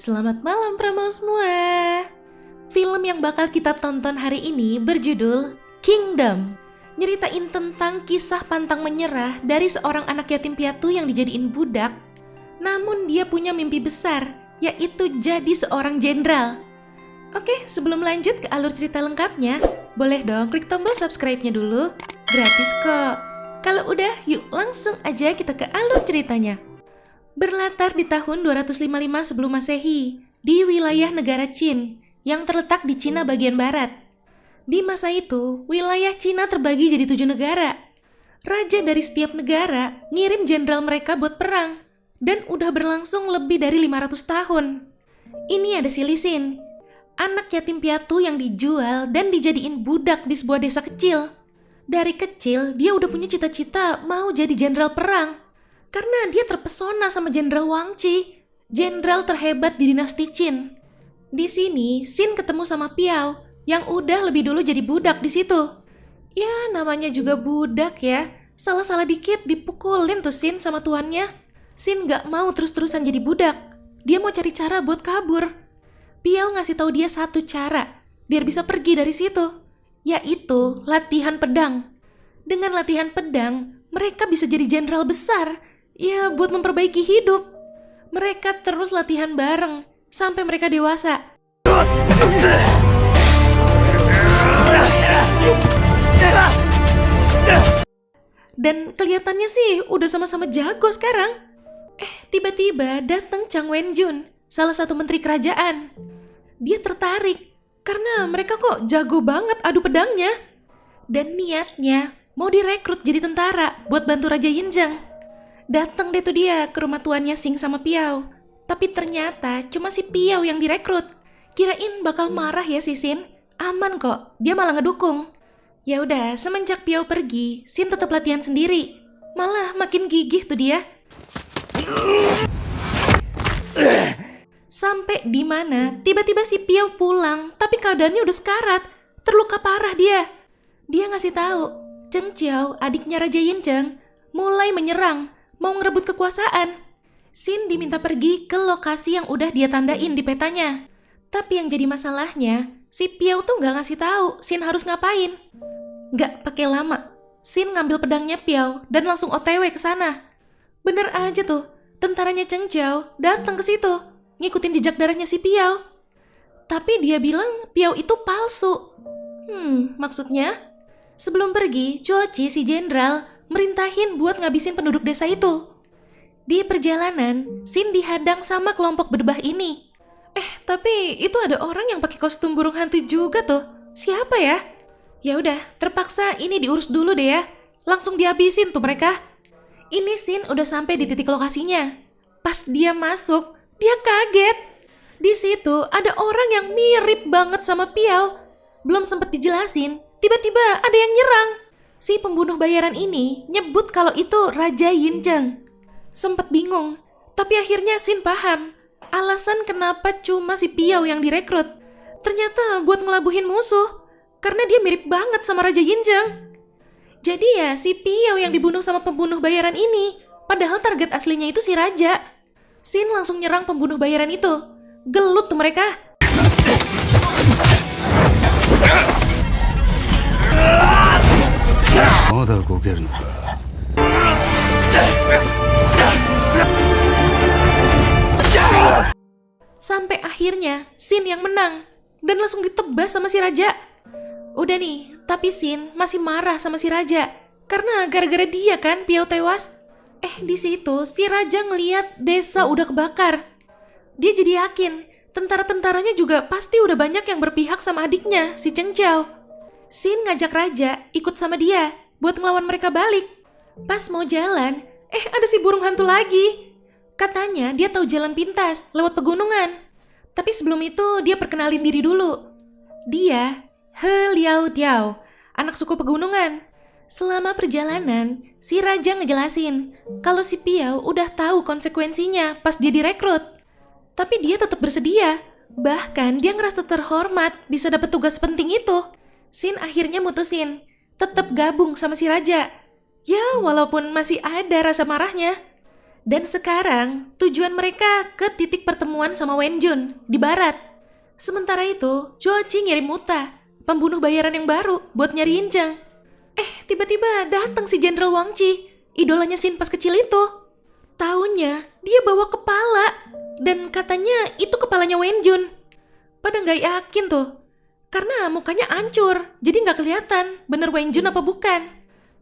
Selamat malam Pramal semua. Film yang bakal kita tonton hari ini berjudul Kingdom. Nyeritain tentang kisah pantang menyerah dari seorang anak yatim piatu yang dijadiin budak. Namun dia punya mimpi besar, yaitu jadi seorang jenderal. Oke, sebelum lanjut ke alur cerita lengkapnya, boleh dong klik tombol subscribe-nya dulu. Gratis kok. Kalau udah, yuk langsung aja kita ke alur ceritanya. Berlatar di tahun 255 sebelum Masehi, di wilayah negara Qin yang terletak di Cina bagian barat. Di masa itu, wilayah Cina terbagi jadi 7 negara. Raja dari setiap negara ngirim jenderal mereka buat perang, dan udah berlangsung lebih dari 500 tahun. Ini ada si Li Xin, anak yatim piatu yang dijual dan dijadiin budak di sebuah desa kecil. Dari kecil, dia udah punya cita-cita mau jadi jenderal perang. Karena dia terpesona sama Jenderal Wang Qi, jenderal terhebat di dinasti Qin. Di sini, Xin ketemu sama Piao yang udah lebih dulu jadi budak di situ. Ya, namanya juga budak ya. Salah-salah dikit dipukulin tuh Xin sama tuannya. Xin gak mau terus-terusan jadi budak. Dia mau cari cara buat kabur. Piao ngasih tahu dia satu cara biar bisa pergi dari situ, yaitu latihan pedang. Dengan latihan pedang, mereka bisa jadi jenderal besar. Ya, buat memperbaiki hidup. Mereka terus latihan bareng sampai mereka dewasa. Dan kelihatannya sih udah sama-sama jago sekarang. Tiba-tiba datang Chang Wenjun, salah satu menteri kerajaan. Dia tertarik karena mereka kok jago banget adu pedangnya. Dan niatnya mau direkrut jadi tentara buat bantu Raja Yinzhang. Datang deh tuh dia ke rumah tuannya Xing sama Piao. Tapi ternyata cuma si Piao yang direkrut. Kirain bakal marah ya si Xin. Aman kok, dia malah ngedukung. Ya udah, semenjak Piao pergi, Xin tetap latihan sendiri. Malah makin gigih tuh dia. Sampai di mana tiba-tiba si Piao pulang, tapi keadaannya udah sekarat. Terluka parah dia. Dia ngasih tahu, Cheng Qiao, adiknya Raja Yinzhang, mulai menyerang. Mau ngerebut kekuasaan. Xin diminta pergi ke lokasi yang udah dia tandain di petanya. Tapi yang jadi masalahnya, si Piao tuh gak ngasih tahu Xin harus ngapain. Gak pakai lama, Xin ngambil pedangnya Piao dan langsung OTW ke sana. Bener aja tuh, tentaranya Cheng Qiao datang ke situ, ngikutin jejak darahnya si Piao. Tapi dia bilang Piao itu palsu. Maksudnya? Sebelum pergi, Chuoqi si jenderal merintahin buat ngabisin penduduk desa itu. Di perjalanan, Xin dihadang sama kelompok berbah ini. Tapi itu ada orang yang pakai kostum burung hantu juga tuh. Siapa ya? Ya udah, terpaksa ini diurus dulu deh ya. Langsung dihabisin tuh mereka. Ini Xin udah sampai di titik lokasinya. Pas dia masuk, dia kaget. Di situ ada orang yang mirip banget sama Piao. Belum sempet dijelasin, tiba-tiba ada yang nyerang. Si pembunuh bayaran ini nyebut kalau itu Raja Yinzhang. Sempet bingung, tapi akhirnya Xin paham alasan kenapa cuma si Piao yang direkrut. Ternyata buat ngelabuhin musuh, karena dia mirip banget sama Raja Yinzhang. Jadi ya si Piao yang dibunuh sama pembunuh bayaran ini, padahal target aslinya itu si Raja. Xin langsung nyerang pembunuh bayaran itu. Gelut tuh mereka. Sampai akhirnya Xin yang menang dan langsung ditebas sama si Raja. Udah nih, tapi Xin masih marah sama si Raja karena gara-gara dia kan Piao tewas. Di situ si Raja ngeliat desa udah kebakar. Dia jadi yakin tentara-tentaranya juga pasti udah banyak yang berpihak sama adiknya si Cheng Qiao. Xin ngajak Raja ikut sama dia buat ngelawan mereka balik. Pas mau jalan, ada si burung hantu lagi. Katanya dia tahu jalan pintas lewat pegunungan. Tapi sebelum itu dia perkenalin diri dulu. Dia He Liao Tiao, anak suku pegunungan. Selama perjalanan, si Raja ngejelasin kalau si Piao udah tahu konsekuensinya pas dia direkrut. Tapi dia tetap bersedia. Bahkan dia ngerasa terhormat bisa dapat tugas penting itu. Xin akhirnya mutusin tetap gabung sama si Raja. Ya, walaupun masih ada rasa marahnya. Dan sekarang tujuan mereka ke titik pertemuan sama Wenjun di barat. Sementara itu, Joji ngirim Muta, pembunuh bayaran yang baru buat nyari Yincheng. Tiba-tiba datang si Jenderal Wang Chi, idolanya Shin pas kecil itu. Taunya dia bawa kepala dan katanya itu kepalanya Wenjun. Pada nggak yakin tuh, karena mukanya hancur, jadi nggak kelihatan bener Wenjun apa bukan.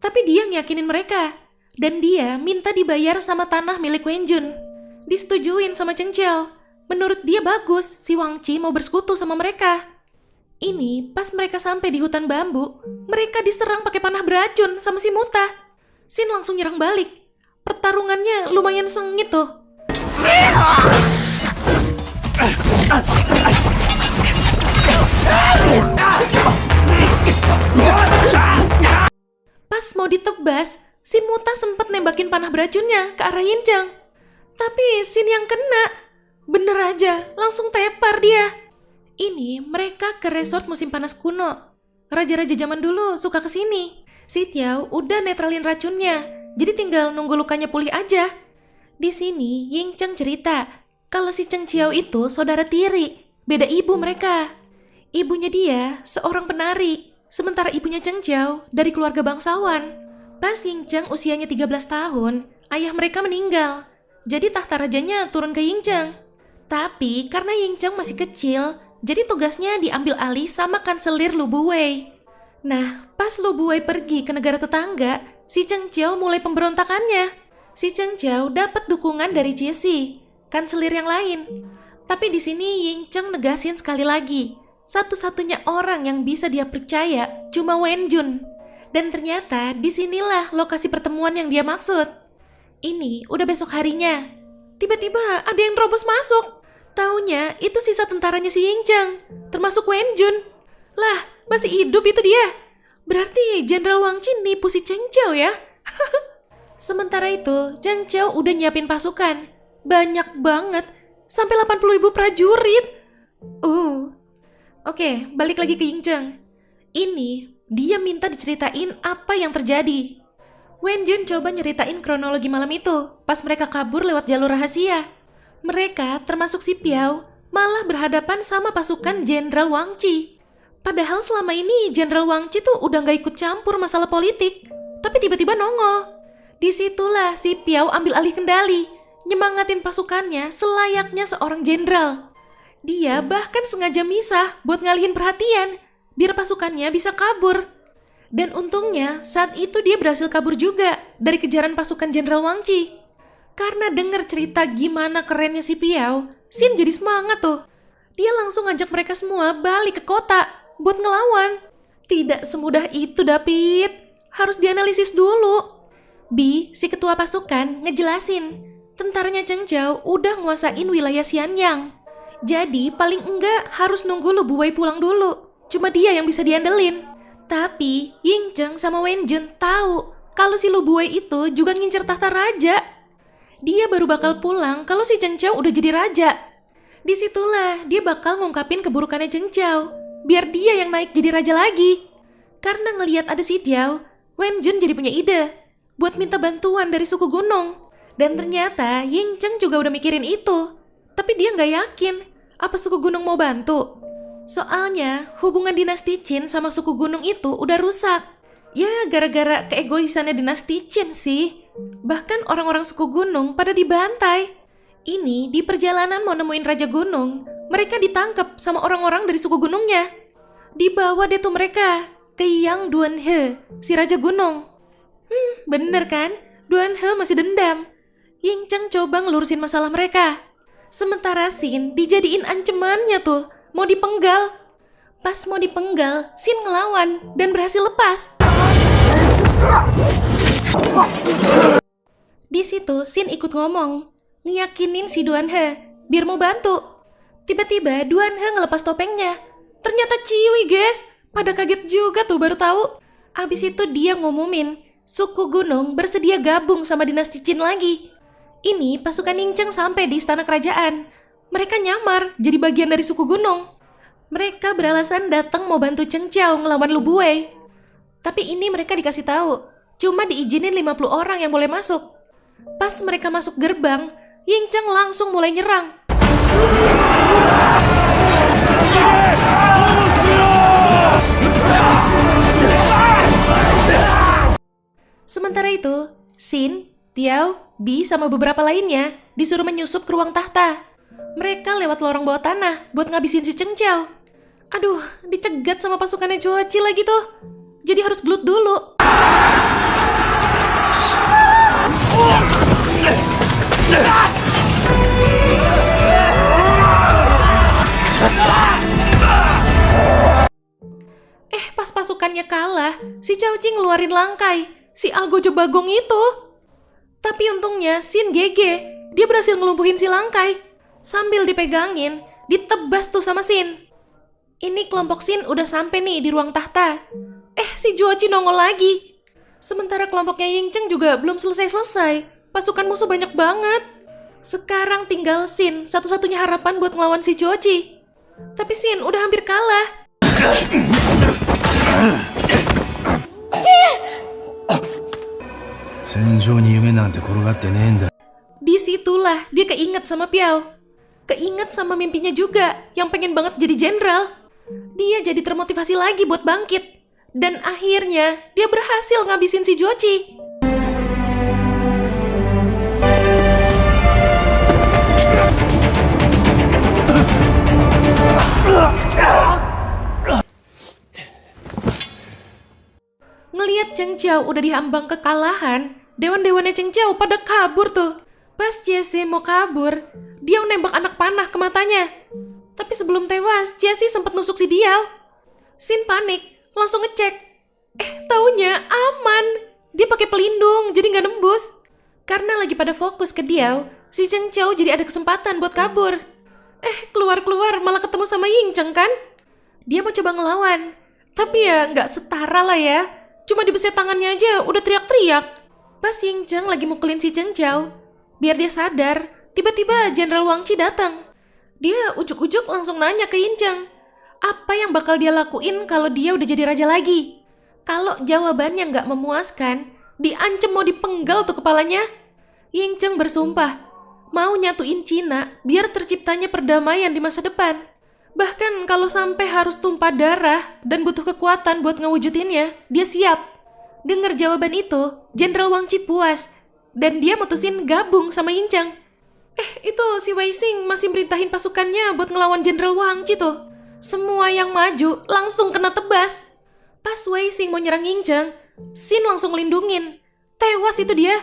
Tapi dia ngiyakinin mereka. Dan dia minta dibayar sama tanah milik Wenjun. Disetujuin sama Cheng Qiao. Menurut dia bagus si Wang Chi mau bersekutu sama mereka. Ini pas mereka sampai di hutan bambu, mereka diserang pakai panah beracun sama si Muta. Shin langsung nyerang balik. Pertarungannya lumayan sengit tuh. Pas mau ditebas, si Muta sempat nembakin panah beracunnya ke arah Yincheng. Tapi Shin yang kena. Bener aja, langsung tepar dia. Ini mereka ke resort musim panas kuno. Raja-raja zaman dulu suka kesini. Si Tiao udah netralin racunnya, jadi tinggal nunggu lukanya pulih aja. Di sini Yincheng cerita kalau si Cheng Qiao itu saudara tiri, beda ibu mereka. Ibunya dia seorang penari, sementara ibunya Cheng Qiao dari keluarga bangsawan. Pas Yincheng usianya 13 tahun, ayah mereka meninggal. Jadi tahta rajanya turun ke Yincheng. Tapi karena Yincheng masih kecil, jadi tugasnya diambil alih sama kanselir Lu Buwei. Nah, pas Lu Buwei pergi ke negara tetangga, si Cheng Qiao mulai pemberontakannya. Si Cheng Qiao dapat dukungan dari Jesse, kanselir yang lain. Tapi di sini Yincheng negasin sekali lagi, satu-satunya orang yang bisa dia percaya cuma Wenjun. Dan ternyata disinilah lokasi pertemuan yang dia maksud. Ini udah besok harinya. Tiba-tiba ada yang terobos masuk. Taunya itu sisa tentaranya si Yincheng, termasuk Wenjun. Lah, masih hidup itu dia. Berarti Jenderal Wang Chi nipu si Cheng Qiao ya? Sementara itu, Cheng Qiao udah nyiapin pasukan. Banyak banget, sampai 80.000 prajurit. Oke, balik lagi ke Yincheng. Ini, dia minta diceritain apa yang terjadi. Wenjun coba nyeritain kronologi malam itu, pas mereka kabur lewat jalur rahasia. Mereka, termasuk si Piao, malah berhadapan sama pasukan Jenderal Wang Chi. Padahal selama ini Jenderal Wang Chi tuh udah gak ikut campur masalah politik, tapi tiba-tiba nongol. Disitulah si Piao ambil alih kendali, nyemangatin pasukannya selayaknya seorang jenderal. Dia bahkan sengaja misah buat ngalihin perhatian, biar pasukannya bisa kabur. Dan untungnya saat itu dia berhasil kabur juga dari kejaran pasukan Jenderal Wang Chi. Karena denger cerita gimana kerennya si Piao, Shin jadi semangat tuh. Dia langsung ngajak mereka semua balik ke kota buat ngelawan. Tidak semudah itu, David. Harus dianalisis dulu. Bi, si ketua pasukan, ngejelasin tentaranya Cheng Qiao udah nguasain wilayah Xianyang. Jadi paling enggak harus nunggu Lu Buwei pulang dulu. Cuma dia yang bisa diandelin. Tapi Yincheng sama Wenjun tahu kalau si Lu Buwei itu juga ngincer tahta raja. Dia baru bakal pulang kalau si Cheng Qiao udah jadi raja. Disitulah dia bakal ngungkapin keburukannya Cheng Qiao, biar dia yang naik jadi raja lagi. Karena ngelihat ada si Tiao, Wenjun jadi punya ide buat minta bantuan dari suku gunung. Dan ternyata Yincheng juga udah mikirin itu. Tapi dia nggak yakin apa suku gunung mau bantu. Soalnya hubungan dinasti Qin sama suku gunung itu udah rusak. Ya gara-gara keegoisannya dinasti Qin sih. Bahkan orang-orang suku gunung pada dibantai. Ini di perjalanan mau nemuin raja gunung, mereka ditangkap sama orang-orang dari suku gunungnya. Dibawa deh tuh mereka ke Yang Duanhe, si raja gunung. Bener kan? Duanhe masih dendam. Yincheng coba ngelurusin masalah mereka. Sementara Shin dijadiin ancemannya tuh, mau dipenggal. Pas mau dipenggal, Shin ngelawan dan berhasil lepas. Di situ Shin ikut ngomong, ngiyakinin si Duanhe biar mau bantu. Tiba-tiba Duanhe ngelepas topengnya. Ternyata Ciwi, guys. Pada kaget juga tuh baru tahu. Abis itu dia ngumumin suku gunung bersedia gabung sama dinasti Qin lagi. Ini pasukan Yincheng sampai di istana kerajaan. Mereka nyamar jadi bagian dari suku gunung. Mereka beralasan datang mau bantu Cheng Qiao ngelawan Lu Buwei. Tapi ini mereka dikasih tahu, cuma diizinin 50 orang yang boleh masuk. Pas mereka masuk gerbang, Ying Chang langsung mulai nyerang. Sementara itu, Xin, Tiao, Bi sama beberapa lainnya disuruh menyusup ke ruang tahta. Mereka lewat lorong bawah tanah buat ngabisin si Cheng Chao. Aduh, dicegat sama pasukannya Joachi lagi tuh. Jadi harus gelut dulu. Pas pasukannya kalah, si Cao Ji ngeluarin langkai, si Algojo Bagong itu. Tapi untungnya Xin GG, dia berhasil ngelumpuhin si langkai. Sambil dipegangin, ditebas tuh sama Xin. Ini kelompok Xin udah sampai nih di ruang tahta. Si Joachi nongol lagi. Sementara kelompoknya Ying Cheng juga belum selesai-selesai. Pasukan musuh banyak banget. Sekarang tinggal Xin, satu-satunya harapan buat ngelawan si Joachi. Tapi Xin udah hampir kalah. Disitulah dia keinget sama Piao. Keinget sama mimpinya juga, yang pengen banget jadi jenderal. Dia jadi termotivasi lagi buat bangkit. Dan akhirnya dia berhasil ngabisin si Joachi. Ngeliat Cheng Chao udah dihambang kekalahan, dewan-dewannya Cheng Chao pada kabur tuh. Pas Jesse mau kabur, dia nembak anak panah ke matanya. Tapi sebelum tewas, Jesse sempat nusuk si Diao. Xin panik, langsung ngecek. Taunya aman. Dia pakai pelindung, jadi nggak nembus. Karena lagi pada fokus ke Diao, si Cheng Chao jadi ada kesempatan buat kabur. Keluar-keluar malah ketemu sama Ying Cheng kan? Dia mau coba ngelawan. Tapi ya nggak setara lah ya. Cuma dibeset tangannya aja udah teriak-teriak. Pas Ying Cheng lagi mukulin si Cheng Chao, biar dia sadar, tiba-tiba Jenderal Wang Chi datang. Dia ujuk-ujuk langsung nanya ke Ying Cheng, apa yang bakal dia lakuin kalau dia udah jadi raja lagi? Kalau jawabannya nggak memuaskan, diancem mau dipenggal tuh kepalanya. Ying Cheng bersumpah, mau nyatuin Cina biar terciptanya perdamaian di masa depan. Bahkan kalau sampai harus tumpah darah dan butuh kekuatan buat ngewujudinnya, dia siap. Dengar jawaban itu, Jenderal Wang Chi puas. Dan dia mutusin gabung sama Ying Cheng. Itu si Wei Xing masih merintahin pasukannya buat ngelawan Jenderal Wang Chi tuh. Semua yang maju langsung kena tebas. Pas Wei Xing mau nyerang Ying Cheng, Xin langsung lindungin. Tewas itu dia.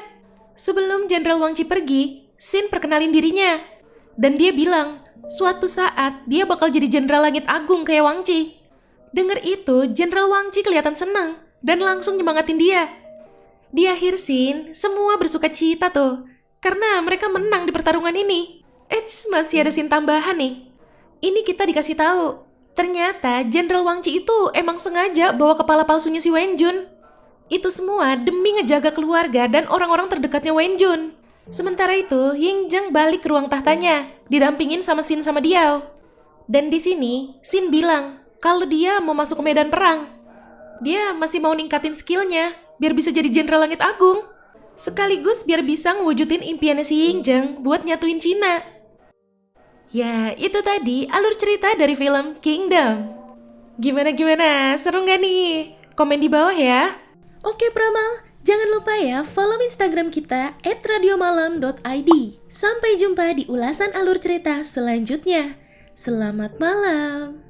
Sebelum Jenderal Wang Chi pergi, Xin perkenalin dirinya. Dan dia bilang, suatu saat dia bakal jadi Jenderal Langit Agung kayak Wang Chi. Dengar itu, Jenderal Wang Chi kelihatan senang dan langsung nyemangatin dia. Di akhir scene, semua bersuka cita tuh, karena mereka menang di pertarungan ini. Masih ada scene tambahan nih. Ini kita dikasih tahu, ternyata Jenderal Wang Chi itu emang sengaja bawa kepala palsunya si Wen Jun. Itu semua demi ngejaga keluarga dan orang-orang terdekatnya Wen Jun. Sementara itu, Ying Cheng balik ke ruang tahtanya, didampingin sama Xin sama Diao. Dan di sini, Xin bilang kalau dia mau masuk ke medan perang. Dia masih mau ningkatin skillnya, biar bisa jadi Jenderal Langit Agung. Sekaligus biar bisa ngewujudin impiannya si Ying Cheng buat nyatuin Cina. Ya, itu tadi alur cerita dari film Kingdom. Gimana? Seru nggak nih? Komen di bawah ya. Oke Pramal, jangan lupa ya follow Instagram kita @radiomalam.id. Sampai jumpa di ulasan alur cerita selanjutnya. Selamat malam.